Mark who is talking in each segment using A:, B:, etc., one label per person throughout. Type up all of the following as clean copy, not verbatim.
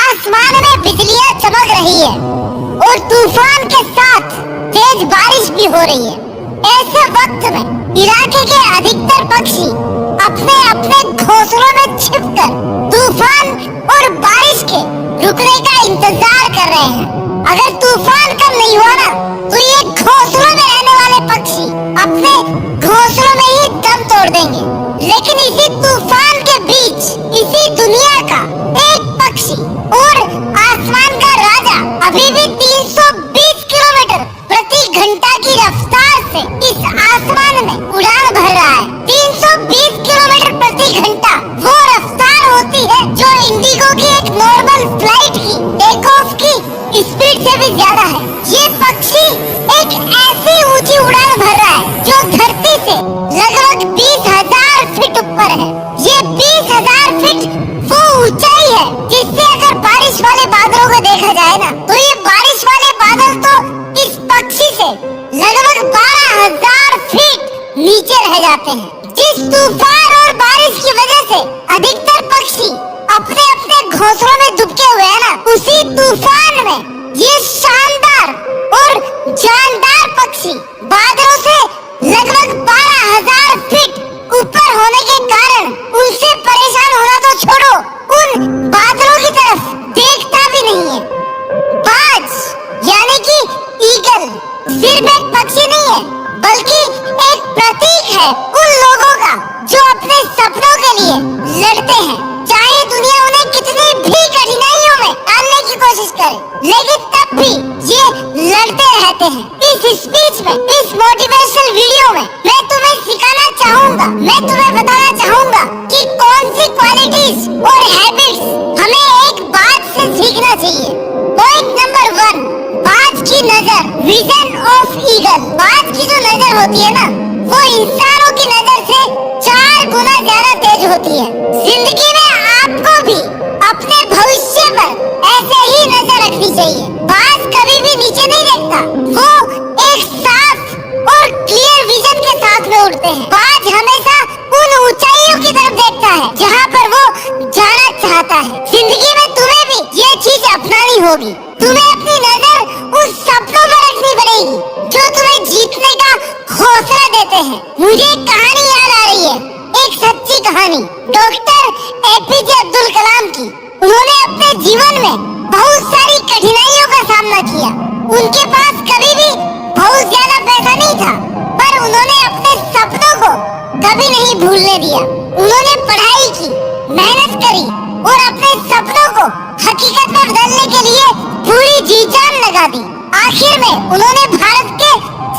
A: आसमान में बिजलियां चमक रही है और तूफान के साथ तेज बारिश भी हो रही है। ऐसे वक्त में इलाके के अधिकतर पक्षी अपने अपने घोंसलों में छिपकर तूफान और बारिश के रुकने का इंतजार कर रहे हैं। अगर तूफान कम नहीं हुआ ना तो ये घोंसलों में रहने वाले पक्षी अपने घोंसलों में ही दम तोड़ देंगे। लेकिन इसी तूफान के बीच इसी दुनिया का एक पक्षी और आसमान का राजा अभी भी 320 किलोमीटर प्रति घंटा की रफ्तार से इस आसमान में उड़ान भर रहा है। 320 किलोमीटर प्रति घंटा वो रफ्तार होती है जो इंडिगो की एक नॉर्मल फ्लाइट की टेक ऑफ की स्पीड से भी ज्यादा है। ये पक्षी एक ऐसी ऊंची उड़ान भर रहा है जो धरती से लगभग 20,000 फीट ऊपर है। ये 20,000 फीट वो ऊंचाई है जिससे अगर बारिश वाले बादलों को देखा जाए ना तो ये बारिश वाले बादल तो इस पक्षी से लगभग 12,000 फीट नीचे रह जाते हैं। जिस तूफान और बारिश की वजह से अधिकतर पक्षी अपने अपने घोंसलों में दुबके हुए हैं ना, उसी तूफान में ये शानदार और जानदार पक्षी बादलों से लगभग 12,000 फीट ऊपर होने के कारण उनसे परेशान होना तो छोड़ो, उन बादलों की तरफ देखता भी नहीं है। बाज यानी कि ईगल सिर्फ एक पक्षी नहीं है बल्कि एक प्रतीक है उन लोगों का जो अपने सपनों के लिए लड़ते हैं, चाहे दुनिया उन्हें कितनी भी कठिनाइयों में डालने की कोशिश करे, लेकिन तब भी ये लड़ते रहते हैं। इस स्पीच में, इस मोटिवेशनल वीडियो में मैं तुम्हें सिखाना चाहूँगा, मैं तुम्हें बताना चाहूँगा कि कौन सी क्वालिटीज और हैबिट्स हमें एक बात से सीखना चाहिए। पॉइंट नंबर 1, बाज की नजर, विजन ऑफ ईगल। बाज की जो नजर होती है ना वो इंसानों की नजर से 4 गुना ज्यादा तेज होती है। जिंदगी में आपको भी अपने भविष्य पर ऐसे ही नजर रखनी चाहिए। बाज कभी भी नीचे नहीं देखता, वो एक साफ और क्लियर विजन के साथ में उड़ते हैं। बाज हमेशा उन ऊंचाइयों की तरफ देखता है जहाँ पर वो जाना चाहता है। जिंदगी में तुम्हें भी ये चीज अपनानी होगी। तुम्हें अपनी नजर उस सपनों पर रखनी पड़ेगी जो तुम्हें जीतने का हौसला देते हैं। मुझे एक कहानी याद आ रही है, एक सच्ची कहानी डॉक्टर एपीजे अब्दुल कलाम की। उन्होंने अपने जीवन में बहुत सारी कठिनाइयों का सामना किया। उनके पास कभी भी बहुत ज्यादा पैसा नहीं था, पर उन्होंने अपने सपनों को कभी नहीं भूलने दिया। उन्होंने पढ़ाई की, मेहनत करी और अपने सपनों को हकीकत में बदलने के लिए पूरी जी जान लगा दी। आखिर में उन्होंने भारत के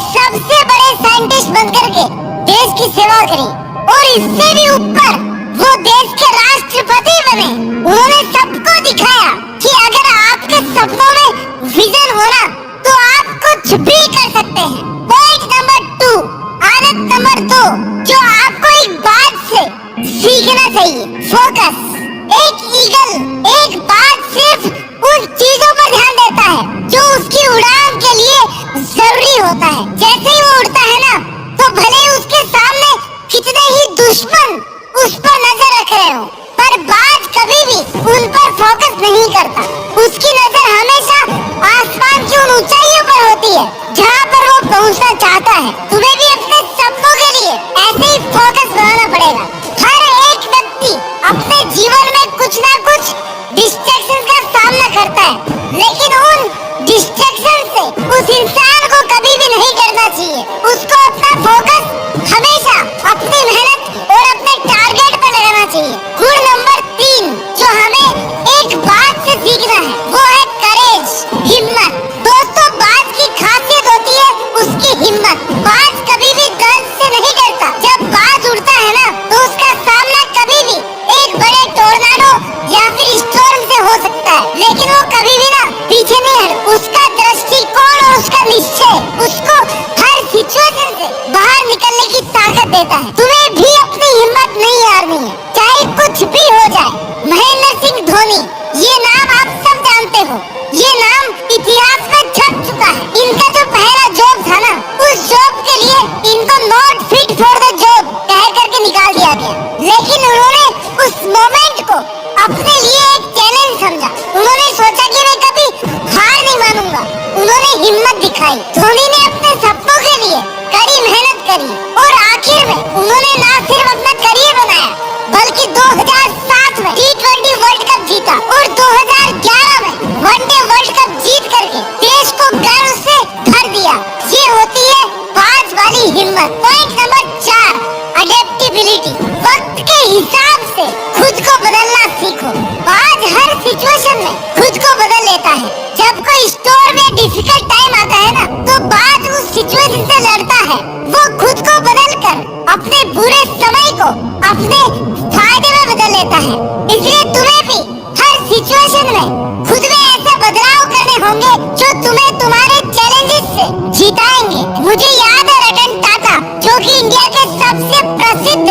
A: सबसे बड़े साइंटिस्ट बनकर के देश की सेवा करी और इससे भी ऊपर वो देश के राष्ट्रपति बने। उन्होंने सबको दिखाया कि अगर आपके सपनों में विजन होना तो आप कुछ भी कर सकते हैं। पॉइंट नंबर 2, आदत नंबर 2 जो आपको एक बात से सीखना चाहिए, फोकस। एक ईगल, एक बाज सिर्फ उन चीजों पर ध्यान देता है जो उसकी उड़ान के लिए जरूरी होता है। जैसे ही वो उड़ता है ना तो भले उसके सामने कितने ही दुश्मन उस पर नजर रख रहे हो, पर बाज कभी भी उन पर फोकस नहीं करता। उसकी नजर हमेशा आसमान की उन ऊंचाइयों पर होती है जहाँ पर वो पहुँचना चाहता है। तुम्हें भी अपने सपनों के लिए ऐसे ही फोकस बनाना पड़ेगा। हर एक व्यक्ति अपने जीवन में कुछ ना कुछ डिस्ट्रैक्शन का सामना करता है, लेकिन उन डिस्ट्रैक्शन से उस इंसान को कभी भी नहीं करना चाहिए। उसको अपना फोकस हमेशा अपनी मेहनत और अपने टारगेट पर लगाना चाहिए। गुण नंबर 3 जो हमें एक बात से सीखना है वो है करेज, हिम्मत। दोस्तों, बाज की खासियत होती है उसकी हिम्मत। बाज कभी भी गर्ज से नहीं डरता। जब बाज उड़ता है ना तो उसका सामना कभी भी एक बड़े टोर्नाडो या फिर स्टॉर्म से हो सकता है, लेकिन वो कभी भी ना पीछे नहीं हट। उसका दृष्टिकोण और उसका निश्चय उसको हर सिचुएशन से बाहर निकलने की ताकत देता है। तुम्हें भी अपनी हिम्मत नहीं हारनी है, चाहे कुछ भी हो जाए। महेंद्र सिंह धोनी, ये नाम आप सब जानते हो, ये नाम इतिहास में छप चुका है। इनका जो पहला जॉब था ना, उस जॉब के लिए इनको not fit for the job कह करके निकाल दिया गया, लेकिन उन्होंने उस मोमेंट को अपने लिए एक चैलेंज समझा। उन्होंने को अपने फायदे में बदल लेता है। इसलिए तुम्हें भी हर सिचुएशन में खुद में ऐसे बदलाव करने होंगे जो तुम्हें तुम्हारे चैलेंजेस से जिताएंगे। मुझे याद है रतन टाटा, जो कि इंडिया के सबसे प्रसिद्ध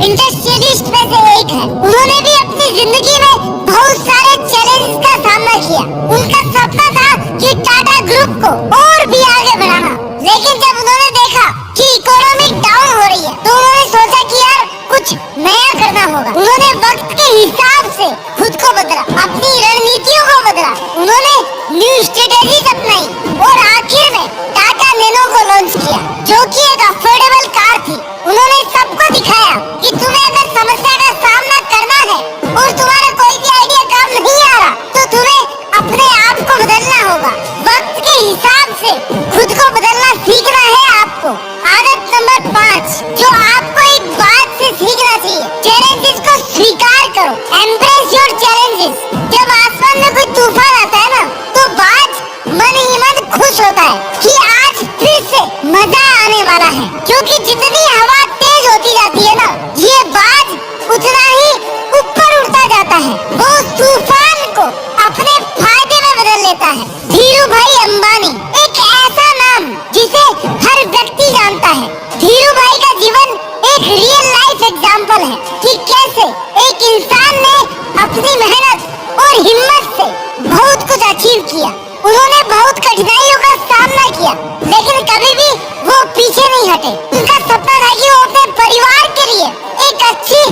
A: इंडस्ट्रियलिस्ट में से एक है। उन्होंने भी अपनी जिंदगी में बहुत सारे चैलेंजेस का सामना किया। उनका सपना था कि टाटा ग्रुप को और भी आगे बढ़ाना, लेकिन जब उन्होंने देखा कि इकोनॉमी डाउन हो रही है तो उन्होंने सोचा कि यार कुछ नया करना होगा। उन्होंने वक्त के हिसाब से खुद को बदला, अपनी रणनीतियों को बदला, उन्होंने न्यू स्ट्रेटेजीज अपनाई और आखिर में टाटा नैनो को लॉन्च किया, जो कि एक अफोर्डेबल कार थी। उन्होंने सबको दिखाया कि तुम्हें अगर समस्या का सामना करना है और तुम्हारा कोई भी आइडिया काम नहीं आ रहा तो तुम्हें अपने आप को बदलना होगा। वक्त के हिसाब से खुद को बदलना सीखना है आपको। आदत नंबर 5 जो आपको एक बात से सीखना चाहिए, चैलेंजेस को स्वीकार करो। Embrace your challenges. जब आसमान में कोई तूफान आता है ना तो बाज मन ही मन खुश होता है कि आज फिर से मजा आने वाला है, क्योंकि जितनी हवा तेज होती जाती है ना ये बाज उतना ही ऊपर उड़ता जाता है। वो तूफान को अपने फायदे में बदल लेता है। धीरू भाई अंबानी एक ऐसा नाम जिसे हर व्यक्ति जानता है। धीरू भाई का जीवन एक रियल लाइफ एग्जाम्पल है कि कैसे एक इंसान ने अपनी मेहनत और हिम्मत से बहुत कुछ अचीव किया। उन्होंने बहुत कठिनाइयों का सामना किया, लेकिन कभी भी वो पीछे नहीं हटे। उनका सपना था कि वो अपने परिवार के लिए एक अच्छी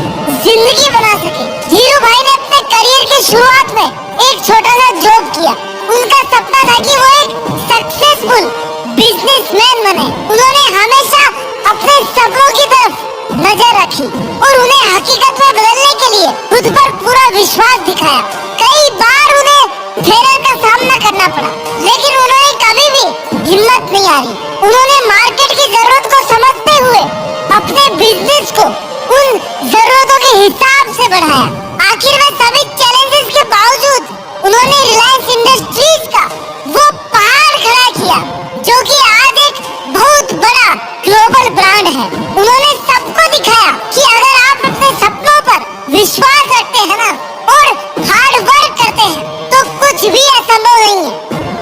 A: जिंदगी बना सके। धीरू भाई ने अपने करियर की शुरुआत में एक छोटा सा जॉब किया। उनका सपना था कि वो एक सक्सेसफुल बिजनेसमैन बने। उन्होंने हमेशा अपने सपनों की तरफ नजर रखी और उन्हें हकीकत में बदलने के लिए खुद पर पूरा विश्वास दिखाया। कई बार उन्हें फेलियर का सामना करना पड़ा, लेकिन उन्होंने कभी भी हिम्मत नहीं हारी। उन्होंने मार्केट की जरूरत को समझते हुए अपने बिजनेस को उन जरूरतों के हिसाब से बढ़ाया। आखिर में सभी चैलेंजेस के बावजूद उन्होंने रिलायंस इंडस्ट्रीज का वो पहाड़ खड़ा किया, जो कि आज एक बहुत बड़ा ग्लोबल ब्रांड है। उन्होंने सबको दिखाया कि अगर आप अपने सपनों पर विश्वास रखते हैं ना और हार्ड वर्क करते हैं तो कुछ भी असंभव नहीं है।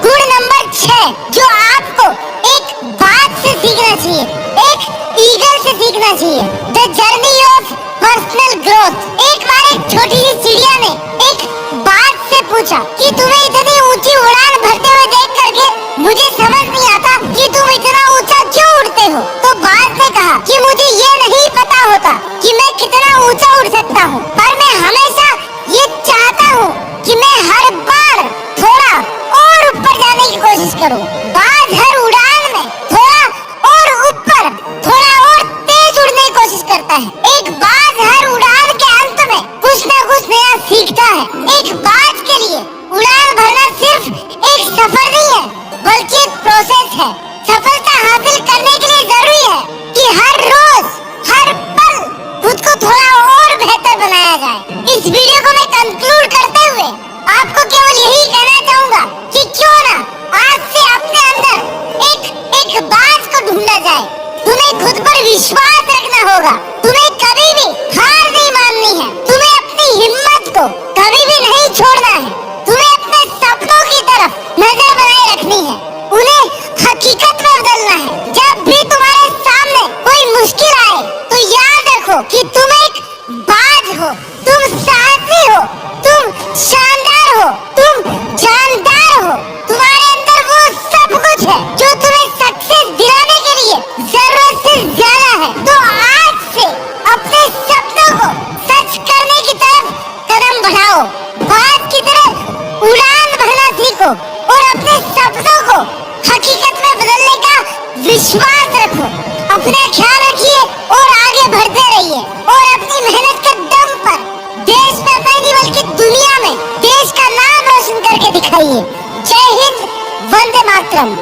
A: गुण नंबर 6 जो आपको एक बात से सीखना चाहिए, एक ईगल से सीखना चाहिए, the journey of personal growth. एक बार एक छोटी सी चिड़िया ने एक बात से पूछा कि तुम्हें इतनी ऊंची उड़ान भरते हुए देख करके मुझे समझ नहीं आता कि तुम इतना ऊंचा क्यों उड़ते हो। तो बात ने कहा कि मुझे ये नहीं पता होता कि मैं कितना ऊंचा उड़ सकता हूँ, पर मैं हमेशा ये चाहता हूँ कि मैं हर बार थोड़ा और ऊपर जाने की कोशिश करूँ। बाज हर उड़ान में थोड़ा और ऊपर, थोड़ा और तेज उड़ने की कोशिश करता है। एक बाज हर उड़ान के अंत में कुछ न कुछ नया सीखता है। एक बाज के लिए उड़ान भरना सिर्फ एक सफर नहीं है, बल्कि एक प्रोसेस है। सफलता हासिल करने के लिए जरूरी है कि हर रोज, हर पल खुद को थोड़ा और बेहतर बनाया जाए। इस वीडियो को मैं कंक्लूड करते हुए आपको केवल यही कहना चाहूंगा कि क्यों ना आज से अपने अंदर एक बात को ढूंढा जाए। तुम्हें खुद पर विश्वास रखना होगा, तुम्हें कभी भी हार नहीं माननी है, तुम्हें अपनी हिम्मत को कभी भी नहीं छोड़ना है, तुम्हें अपने सपनों की तरफ नजर बनाए रखनी है, उन्हें हकीकत में बदलना है। जब भी तुम्हारे सामने कोई मुश्किल आए तो याद रखो कि तुम एक बाज हो, तुम साहसी हो, तुम शानदार हो, तुम जानदार हो। तुम्हारे अंदर वो सब कुछ है जो तुम्हें सक्सेस दिलाने के लिए जरूरत से ज्यादा है। तो आज से अपने सपनों को सच करने की तरफ कदम बढ़ाओ, बाज की तरह उड़ान भरना सीखो और अपने सपनों को हकीकत में बदलने का विश्वास रखो। अपना ख्याल रखिए और आगे बढ़ते रहिए और अपनी मेहनत के दम पर देश में नहीं बल्कि दुनिया में देश का नाम रोशन करके दिखाइए। जय हिंद, वंदे मातरम।